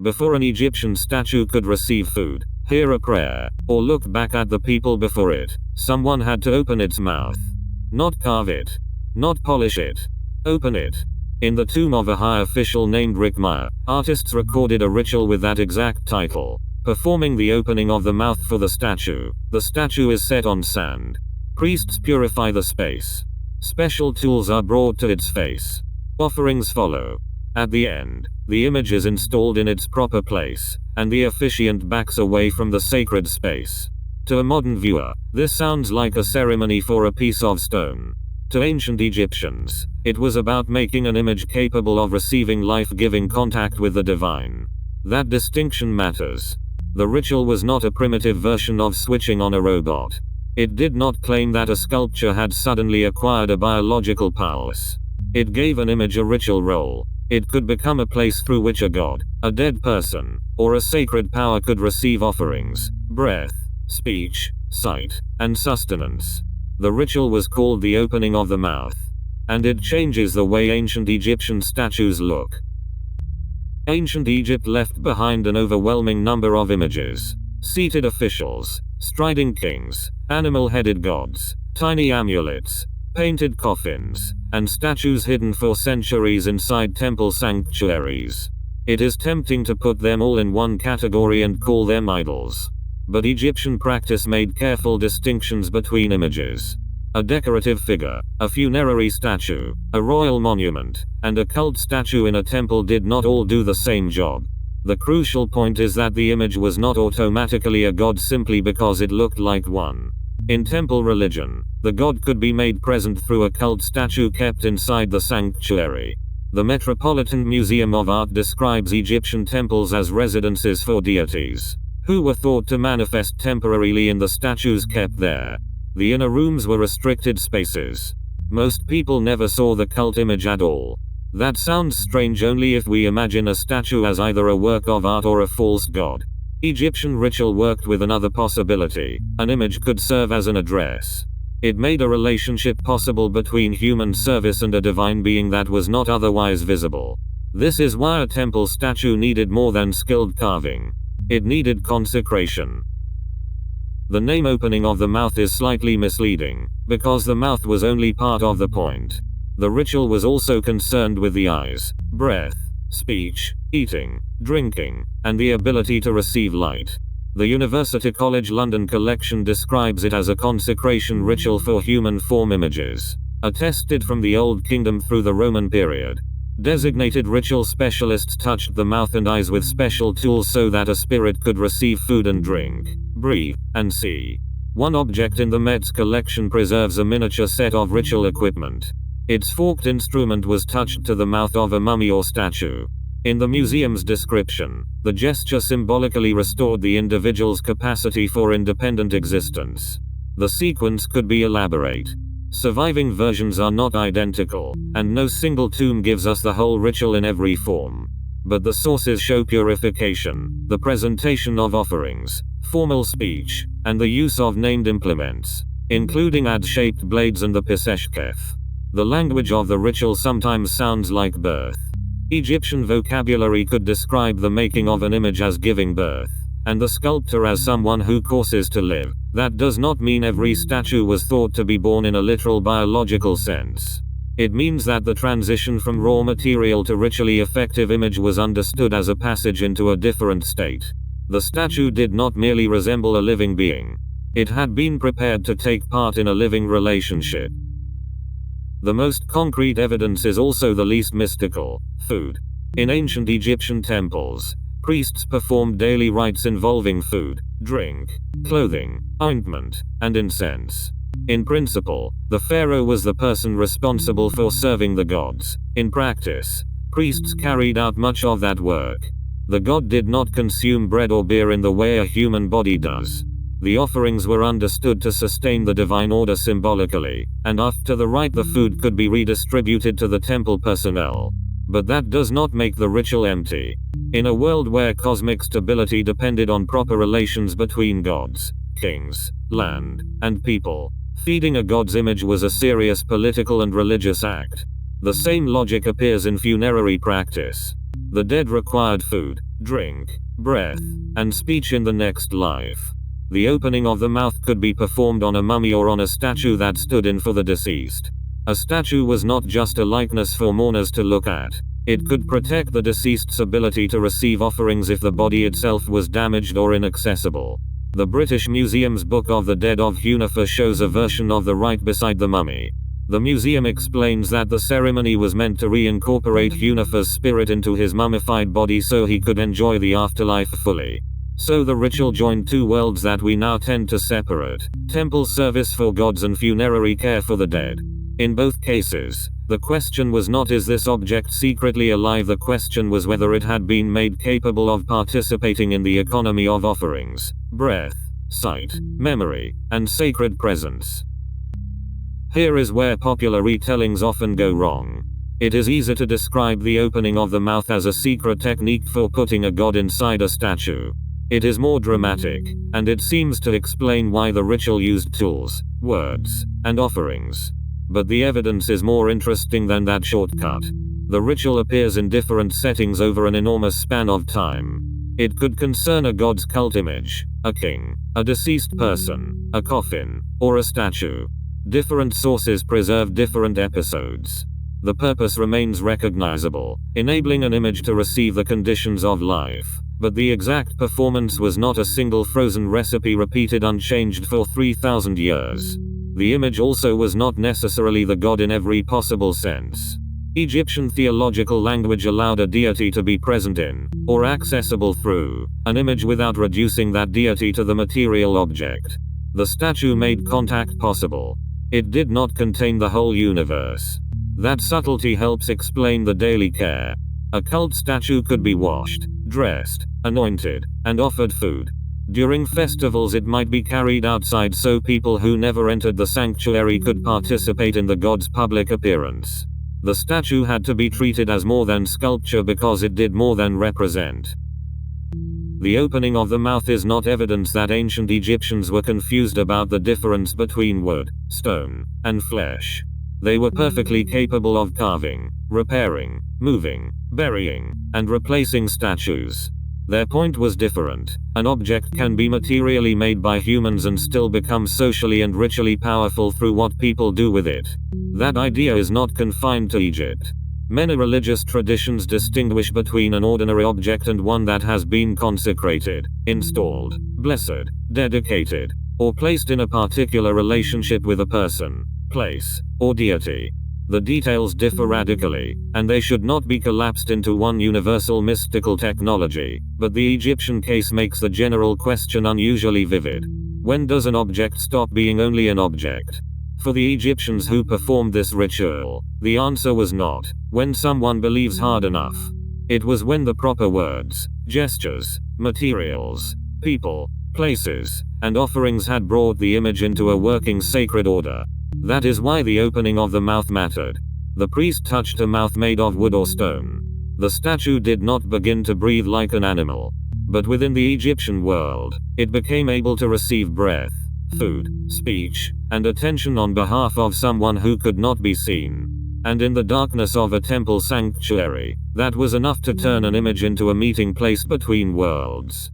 Before an Egyptian statue could receive food, hear a prayer, or look back at the people before it, someone had to open its mouth. Not carve it. Not polish it. Open it. In the tomb of a high official named Rikmaya, artists recorded a ritual with that exact title. Performing the opening of the mouth for the statue. The statue is set on sand. Priests purify the space. Special tools are brought to its face. Offerings follow. At the end, the image is installed in its proper place, and the officiant backs away from the sacred space. To a modern viewer, this sounds like a ceremony for a piece of stone. To ancient Egyptians, it was about making an image capable of receiving life-giving contact with the divine. That distinction matters. The ritual was not a primitive version of switching on a robot. It did not claim that a sculpture had suddenly acquired a biological pulse. It gave an image a ritual role. It could become a place through which a god, a dead person, or a sacred power could receive offerings, breath, speech, sight, and sustenance. The ritual was called the opening of the mouth. And it changes the way ancient Egyptian statues look. Ancient Egypt left behind an overwhelming number of images. Seated officials, striding kings, animal-headed gods, tiny amulets, painted coffins, and statues hidden for centuries inside temple sanctuaries. It is tempting to put them all in one category and call them idols. But Egyptian practice made careful distinctions between images. A decorative figure, a funerary statue, a royal monument, and a cult statue in a temple did not all do the same job. The crucial point is that the image was not automatically a god simply because it looked like one. In temple religion, the god could be made present through a cult statue kept inside the sanctuary. The Metropolitan Museum of Art describes Egyptian temples as residences for deities, who were thought to manifest temporarily in the statues kept there. The inner rooms were restricted spaces. Most people never saw the cult image at all. That sounds strange only if we imagine a statue as either a work of art or a false god. Egyptian ritual worked with another possibility. An image could serve as an address. It made a relationship possible between human service and a divine being that was not otherwise visible. This is why a temple statue needed more than skilled carving. It needed consecration. The name opening of the mouth is slightly misleading, because the mouth was only part of the point. The ritual was also concerned with the eyes, breath, speech, eating, drinking, and the ability to receive light. The University College London collection describes it as a consecration ritual for human form images, attested from the Old Kingdom through the Roman period. Designated ritual specialists touched the mouth and eyes with special tools so that a spirit could receive food and drink, breathe, and see. One object in the Met's collection preserves a miniature set of ritual equipment. Its forked instrument was touched to the mouth of a mummy or statue. In the museum's description, the gesture symbolically restored the individual's capacity for independent existence. The sequence could be elaborate. Surviving versions are not identical, and no single tomb gives us the whole ritual in every form. But the sources show purification, the presentation of offerings, formal speech, and the use of named implements, including ad-shaped blades and the piseshkef. The language of the ritual sometimes sounds like birth. Egyptian vocabulary could describe the making of an image as giving birth, and the sculptor as someone who causes to live. That does not mean every statue was thought to be born in a literal biological sense. It means that the transition from raw material to ritually effective image was understood as a passage into a different state. The statue did not merely resemble a living being. It had been prepared to take part in a living relationship. The most concrete evidence is also the least mystical: food. In ancient Egyptian temples, priests performed daily rites involving food, drink, clothing, ointment, and incense. In principle, the pharaoh was the person responsible for serving the gods. In practice, priests carried out much of that work. The god did not consume bread or beer in the way a human body does. The offerings were understood to sustain the divine order symbolically, and after the rite the food could be redistributed to the temple personnel. But that does not make the ritual empty. In a world where cosmic stability depended on proper relations between gods, kings, land, and people, feeding a god's image was a serious political and religious act. The same logic appears in funerary practice. The dead required food, drink, breath, and speech in the next life. The opening of the mouth could be performed on a mummy or on a statue that stood in for the deceased. A statue was not just a likeness for mourners to look at. It could protect the deceased's ability to receive offerings if the body itself was damaged or inaccessible. The British Museum's Book of the Dead of Hunefer shows a version of the rite beside the mummy. The museum explains that the ceremony was meant to reincorporate Hunefer's spirit into his mummified body so he could enjoy the afterlife fully. So the ritual joined two worlds that we now tend to separate: temple service for gods and funerary care for the dead. In both cases, the question was not is this object secretly alive, the question was whether it had been made capable of participating in the economy of offerings, breath, sight, memory, and sacred presence. Here is where popular retellings often go wrong. It is easy to describe the opening of the mouth as a secret technique for putting a god inside a statue. It is more dramatic, and it seems to explain why the ritual used tools, words, and offerings. But the evidence is more interesting than that shortcut. The ritual appears in different settings over an enormous span of time. It could concern a god's cult image, a king, a deceased person, a coffin, or a statue. Different sources preserve different episodes. The purpose remains recognizable, enabling an image to receive the conditions of life. But the exact performance was not a single frozen recipe repeated unchanged for 3,000 years. The image also was not necessarily the god in every possible sense. Egyptian theological language allowed a deity to be present in, or accessible through, an image without reducing that deity to the material object. The statue made contact possible. It did not contain the whole universe. That subtlety helps explain the daily care. A cult statue could be washed, dressed, anointed, and offered food. During festivals it might be carried outside so people who never entered the sanctuary could participate in the god's public appearance. The statue had to be treated as more than sculpture because it did more than represent. The opening of the mouth is not evidence that ancient Egyptians were confused about the difference between wood, stone, and flesh. They were perfectly capable of carving, repairing, moving, burying, and replacing statues. Their point was different. An object can be materially made by humans and still become socially and ritually powerful through what people do with it. That idea is not confined to Egypt. Many religious traditions distinguish between an ordinary object and one that has been consecrated, installed, blessed, dedicated, or placed in a particular relationship with a person, place, or deity. The details differ radically, and they should not be collapsed into one universal mystical technology, but the Egyptian case makes the general question unusually vivid. When does an object stop being only an object? For the Egyptians who performed this ritual, the answer was not when someone believes hard enough. It was when the proper words, gestures, materials, people, places, and offerings had brought the image into a working sacred order. That is why the opening of the mouth mattered. The priest touched a mouth made of wood or stone. The statue did not begin to breathe like an animal. But within the Egyptian world, it became able to receive breath, food, speech, and attention on behalf of someone who could not be seen. And in the darkness of a temple sanctuary, that was enough to turn an image into a meeting place between worlds.